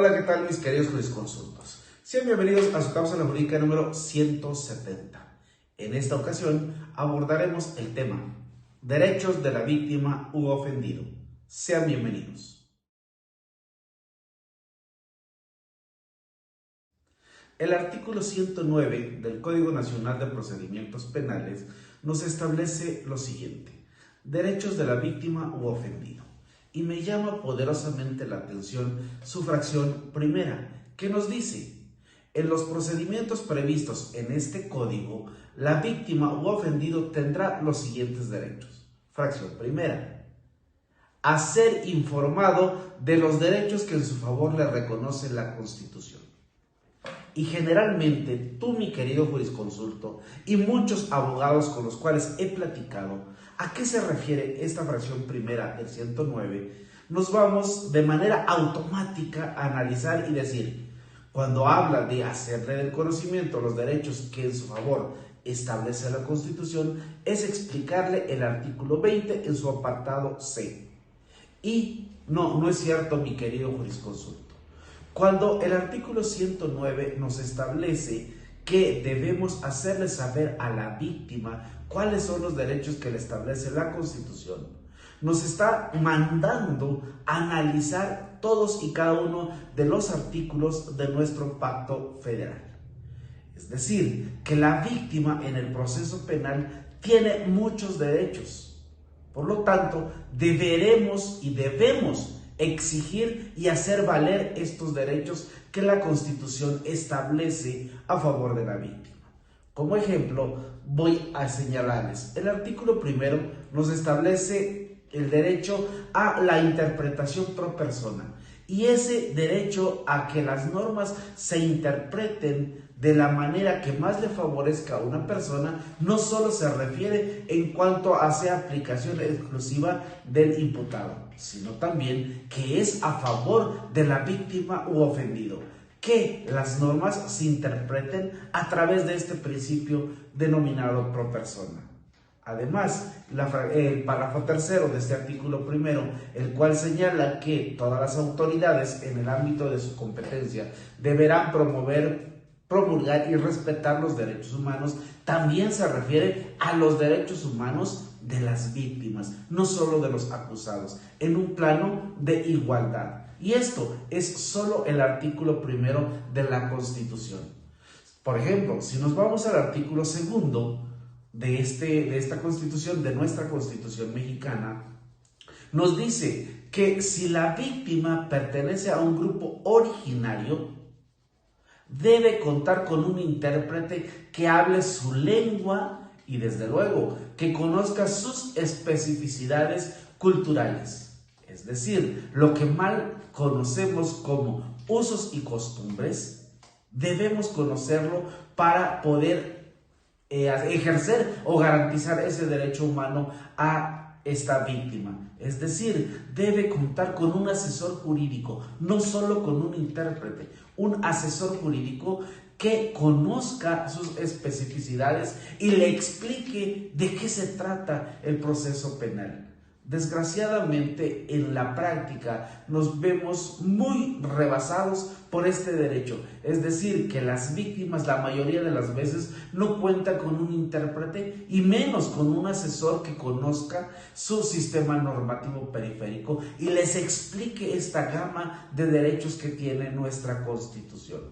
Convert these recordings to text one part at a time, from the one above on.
Hola, ¿qué tal mis queridos jurisconsultos? Sean bienvenidos a su cápsula jurídica número 170. En esta ocasión abordaremos el tema derechos de la víctima u ofendido. Sean bienvenidos. El artículo 109 del Código Nacional de Procedimientos Penales nos establece lo siguiente: derechos de la víctima u ofendido. Y me llama poderosamente la atención su fracción primera, que nos dice: en los procedimientos previstos en este código, la víctima u ofendido tendrá los siguientes derechos. Fracción primera: a ser informado de los derechos que en su favor le reconoce la Constitución. Y generalmente tú, mi querido jurisconsulto, y muchos abogados con los cuales he platicado, ¿a qué se refiere esta fracción primera del 109? Nos vamos de manera automática a analizar y decir, cuando habla de hacerle del conocimiento los derechos que en su favor establece la Constitución, es explicarle el artículo 20 en su apartado C. Y no es cierto, mi querido jurisconsulto. Cuando el artículo 109 nos establece que debemos hacerle saber a la víctima cuáles son los derechos que le establece la Constitución, nos está mandando a analizar todos y cada uno de los artículos de nuestro pacto federal. Es decir, que la víctima en el proceso penal tiene muchos derechos. Por lo tanto, deberemos y debemos exigir y hacer valer estos derechos que la Constitución establece a favor de la víctima. Como ejemplo, voy a señalarles, el artículo primero nos establece el derecho a la interpretación pro persona, y ese derecho a que las normas se interpreten de la manera que más le favorezca a una persona no solo se refiere en cuanto a sea aplicación exclusiva del imputado, sino también que es a favor de la víctima u ofendido, que las normas se interpreten a través de este principio denominado pro persona. Además, el párrafo tercero de este artículo primero, el cual señala que todas las autoridades en el ámbito de su competencia deberán promulgar y respetar los derechos humanos, también se refiere a los derechos humanos de las víctimas, no solo de los acusados, en un plano de igualdad. Y esto es solo el artículo primero de la Constitución. Por ejemplo, si nos vamos al artículo segundo de esta Constitución, de nuestra Constitución mexicana, nos dice que si la víctima pertenece a un grupo originario, debe contar con un intérprete que hable su lengua y, desde luego, que conozca sus especificidades culturales. Es decir, lo que mal conocemos como usos y costumbres, debemos conocerlo para poder ejercer o garantizar ese derecho humano a esta víctima. Es decir, debe contar con un asesor jurídico, no solo con un intérprete, un asesor jurídico que conozca sus especificidades y le explique de qué se trata el proceso penal. Desgraciadamente, en la práctica nos vemos muy rebasados por este derecho, es decir, que las víctimas la mayoría de las veces no cuentan con un intérprete y menos con un asesor que conozca su sistema normativo periférico y les explique esta gama de derechos que tiene nuestra Constitución.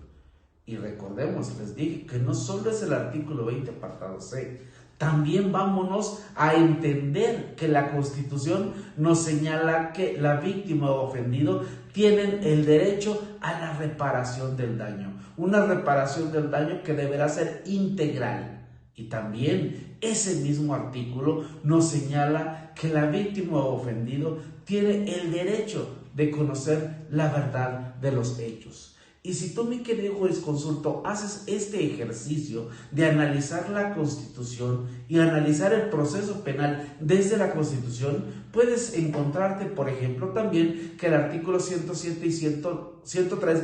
Y recordemos, les dije que no solo es el artículo 20 apartado C, también vámonos a entender que la Constitución nos señala que la víctima o ofendido tienen el derecho a la reparación del daño, una reparación del daño que deberá ser integral. Y también ese mismo artículo nos señala que la víctima o ofendido tiene el derecho de conocer la verdad de los hechos. Y si tú, mi querido jurisconsulto, haces este ejercicio de analizar la Constitución y analizar el proceso penal desde la Constitución, puedes encontrarte, por ejemplo, también que el artículo 103 y 107,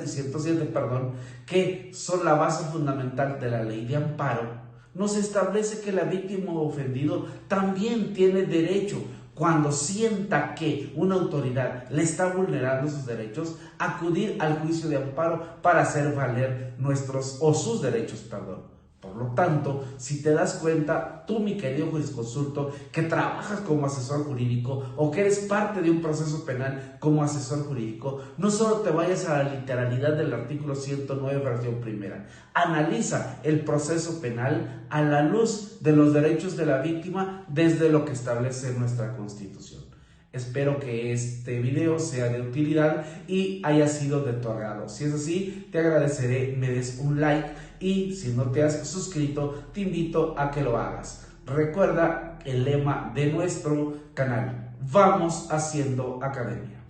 que son la base fundamental de la ley de amparo, nos establece que la víctima o ofendido también tiene derecho cuando sienta que una autoridad le está vulnerando sus derechos, acudir al juicio de amparo para hacer valer sus derechos, perdón. Por lo tanto, si te das cuenta, tú, mi querido jurisconsulto, que trabajas como asesor jurídico o que eres parte de un proceso penal como asesor jurídico, no solo te vayas a la literalidad del artículo 109, fracción primera. Analiza el proceso penal a la luz de los derechos de la víctima desde lo que establece nuestra Constitución. Espero que este video sea de utilidad y haya sido de tu agrado. Si es así, te agradeceré me des un like y si no te has suscrito, te invito a que lo hagas. Recuerda el lema de nuestro canal: vamos haciendo academia.